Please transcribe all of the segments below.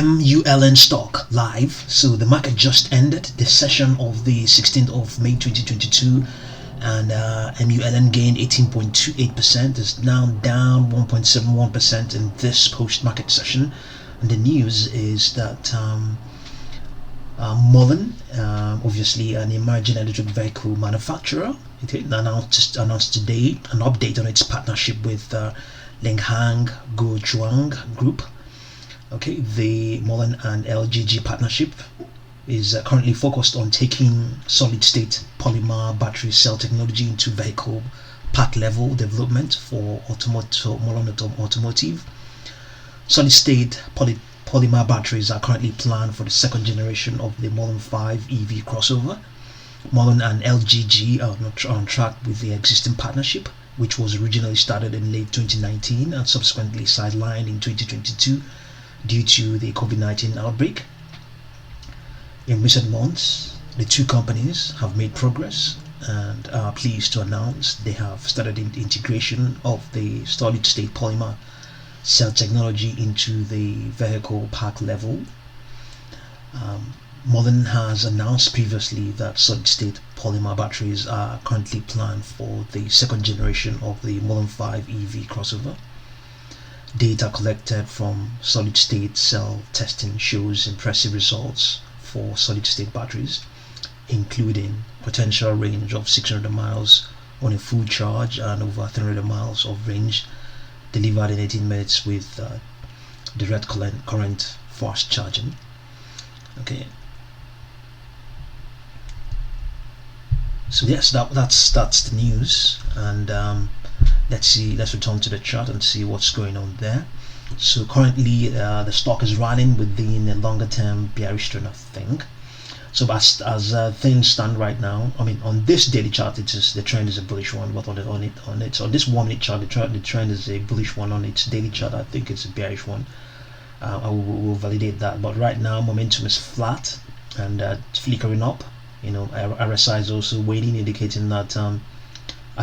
MULN stock live. So the market just ended the session of the 16th of May 2022, and MULN gained 18.28%. Is now down 1.71% in this post-market session. And the news is that Mullen, obviously an emerging electric vehicle manufacturer, it announced today an update on its partnership with Linghang Guochuang Group. Okay, the Mullen and LGG partnership is currently focused on taking solid-state polymer battery cell technology into vehicle part level development for Mullen Automotive. Solid-state polymer batteries are currently planned for the second generation of the Mullen 5 EV crossover. Mullen and LGG are not on track with the existing partnership, which was originally started in late 2019 and subsequently sidelined in 2022 due to the COVID-19 outbreak. In recent months, the two companies have made progress and are pleased to announce they have started the integration of the solid-state polymer cell technology into the vehicle park level. Mullen has announced previously that solid-state polymer batteries are currently planned for the second generation of the Mullen 5 EV crossover. Data collected from solid-state cell testing shows impressive results for solid-state batteries, including potential range of 600 miles on a full charge and over 300 miles of range delivered in 18 minutes with direct current fast charging. Okay, so yes, that's the news, and let's return to the chart and see what's going on there. So currently the stock is running within a longer term bearish trend, I think. So as things stand right now, I mean, on this daily chart, the trend is a bullish one, but on this 1 minute chart, the trend is a bullish one. On its daily chart, I think it's a bearish one. I will validate that, but right now momentum is flat and flickering up. You know, RSI is also waning, indicating that I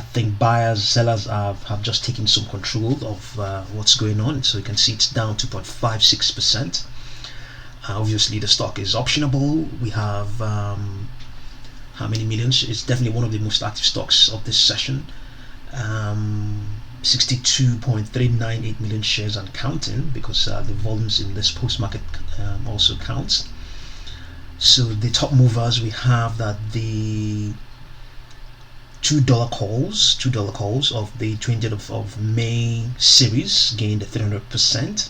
think sellers have just taken some control of what's going on. So you can see it's down 2.56%. Obviously the stock is optionable. We have how many millions? It's definitely one of the most active stocks of this session. 62.398 million shares and counting, because the volumes in this post-market also counts. So the top movers, we have that the $2 calls of the 20th of May series gained 300%,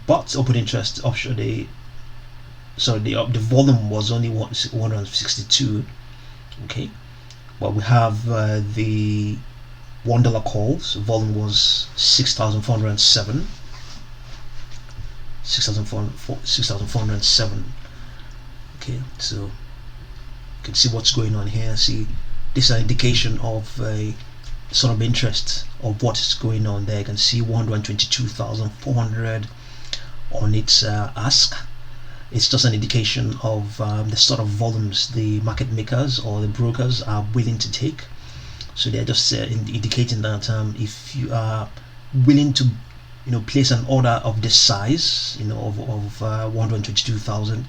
but open interest option the volume was only 162. Okay, but we have the $1 calls, volume was 6,407. Okay, so you can see what's going on here. See, this is an indication of a sort of interest of what is going on there. You can see 122,400 on its ask. It's just an indication of the sort of volumes the market makers or the brokers are willing to take. So they're just indicating that if you are willing to, you know, place an order of this size, you know, of 122,000,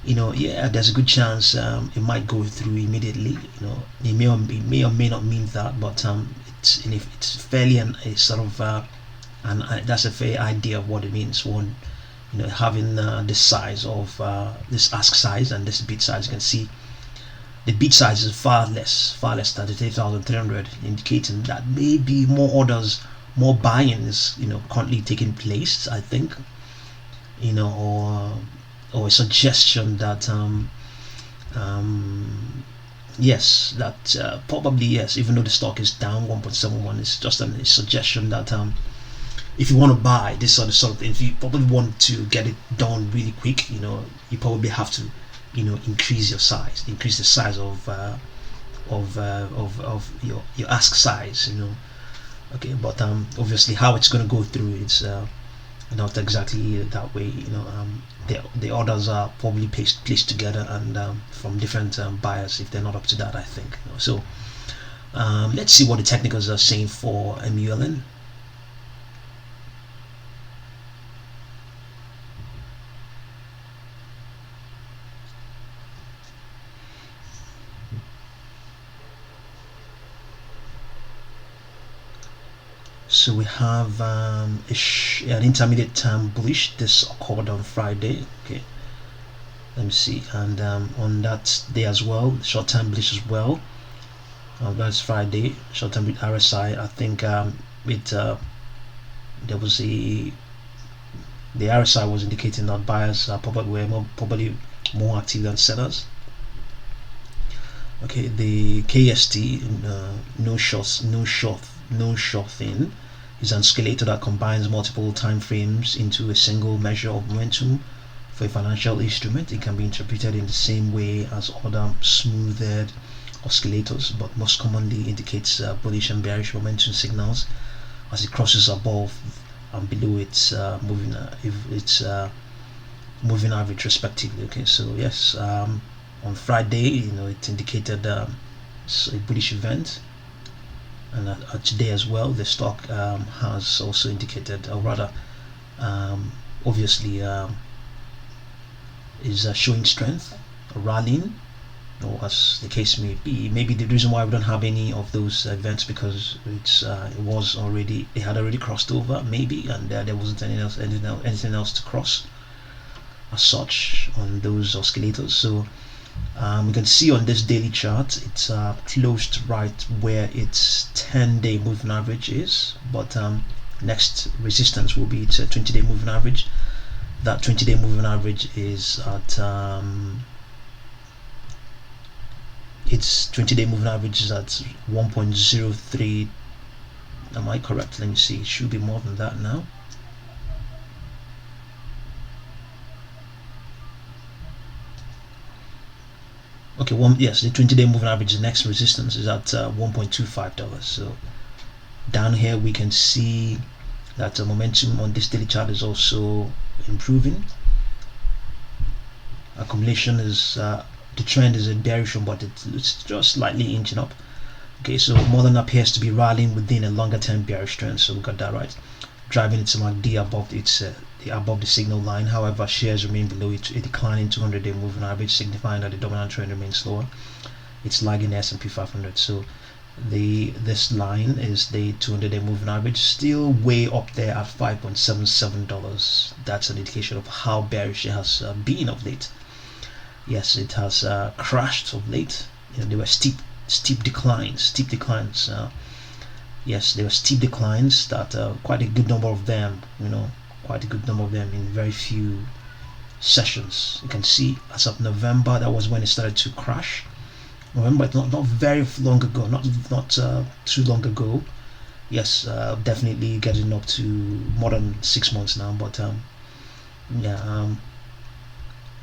you know, yeah, there's a good chance it might go through immediately. You know, it may or may not mean that, but it's fairly a sort of that's a fair idea of what it means. One, you know, having this size of this ask size and this bid size. You can see the bid size is far less, 33,300, indicating that maybe more orders, more buy-ins, you know, currently taking place, I think, you know, or a suggestion that yes, that probably yes, even though the stock is down 1.71, it's just a suggestion that if you want to buy this sort of thing, if you probably want to get it done really quick, you know, you probably have to, you know, increase the size of your ask size, you know. Okay, but obviously how it's going to go through, it's not exactly that way, you know. The orders are probably placed together and from different buyers if they're not up to that, I think, you know. So let's see what the technicals are saying for MULN. So we have an intermediate term bullish. This occurred on Friday. Okay, let me see, and on that day as well, short-term bullish as well. That's Friday, short-term with RSI. I think there was the RSI was indicating that buyers were probably more active than sellers. Okay, the KST, no shorting, is an oscillator that combines multiple time frames into a single measure of momentum for a financial instrument. It can be interpreted in the same way as other smoothed oscillators, but most commonly indicates bullish and bearish momentum signals as it crosses above and below its moving average respectively. Okay, so yes, on Friday, it indicated a bullish event, and today as well, the stock has also indicated, or rather, obviously, is showing strength, rallying, or as the case may be. Maybe the reason why we don't have any of those events because it had already crossed over, maybe, and there wasn't anything else to cross as such on those oscillators. So we can see on this daily chart it's closed right where its 10-day moving average is, but next resistance will be its 20-day moving average. That 20-day moving average is at its 20-day moving average is at 1.03. Am I correct? Let me see. It should be more than that now. Okay, yes, the 20-day moving average, the next resistance is at $1.25. So down here we can see that momentum on this daily chart is also improving. Accumulation is the trend is in bearish, but it's just slightly inching up. Okay, so Mullen appears to be rallying within a longer term bearish trend, so we got that right, driving its MACD above above the signal line. However, shares remain below it, a declining 200-day moving average, signifying that the dominant trend remains slower. It's lagging the S&P 500. So this line is the 200-day moving average, still way up there at $5.77. That's an indication of how bearish it has been of late. Yes, it has crashed of late. There were steep declines. Yes, there were steep declines that quite a good number of them, in very few sessions. You can see as of November, that was when it started to crash. November, not very long ago, not too long ago. Yes, definitely getting up to more than 6 months now. But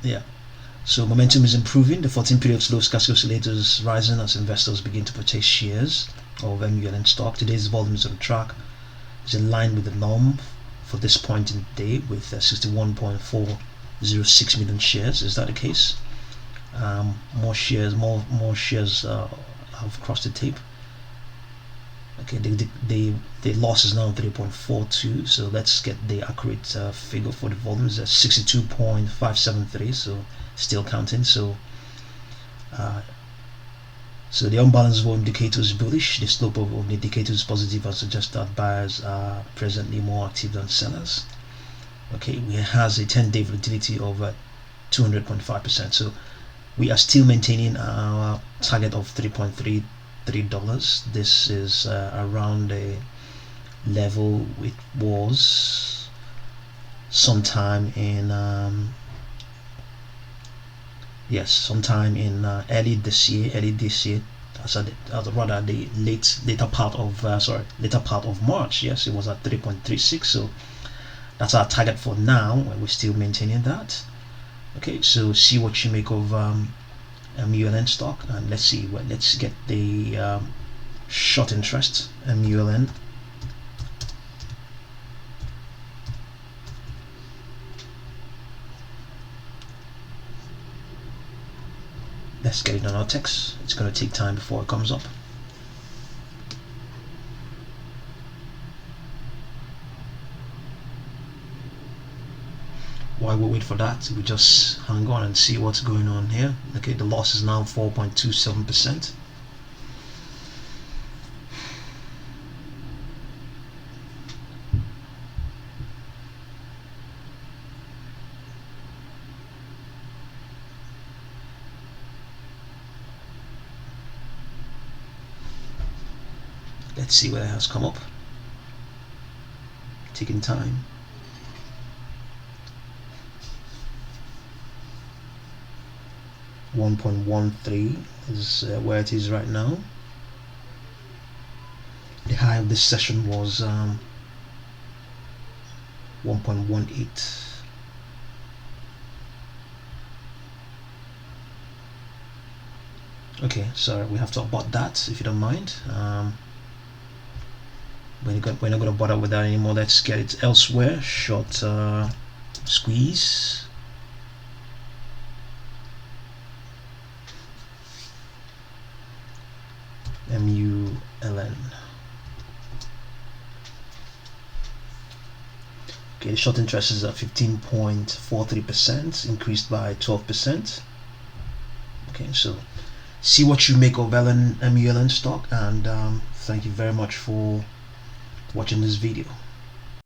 yeah. So momentum is improving. The 14-period slow stochastic oscillator is rising as investors begin to purchase shares of MULN stock. Today's volumes on track is in line with the norm for this point in the day with 61.406 million shares. Is that the case? More shares have crossed the tape. Okay, the loss is now 3.42. So let's get the accurate figure for the volumes. 62.573. So still counting. So the unbalanced volume indicator is bullish. The slope of the indicator is positive and suggests that buyers are presently more active than sellers. Okay, we has a 10-day volatility of 200.5%. So we are still maintaining our target of $3.33. This is around a level it was sometime in early this year, rather the later part of March. Yes, it was at 3.36. So that's our target for now, and we're still maintaining that. Okay, so see what you make of MULN stock, and let's see. Let's get the short interest MULN. Let's get it on our text. It's going to take time before it comes up. While we wait for that, we just hang on and see what's going on here. Okay, the loss is now 4.27%. Let's see what it has come up. Taking time. $1.13 is where it is right now. The high of this session was 1.18. Okay, sorry, we have to abort that if you don't mind. We're not going to bother with that anymore. Let's get it elsewhere. Short squeeze. MULN. Okay, short interest is at 15.43%, increased by 12%. Okay, so see what you make of MULN stock, and thank you very much for watching this video.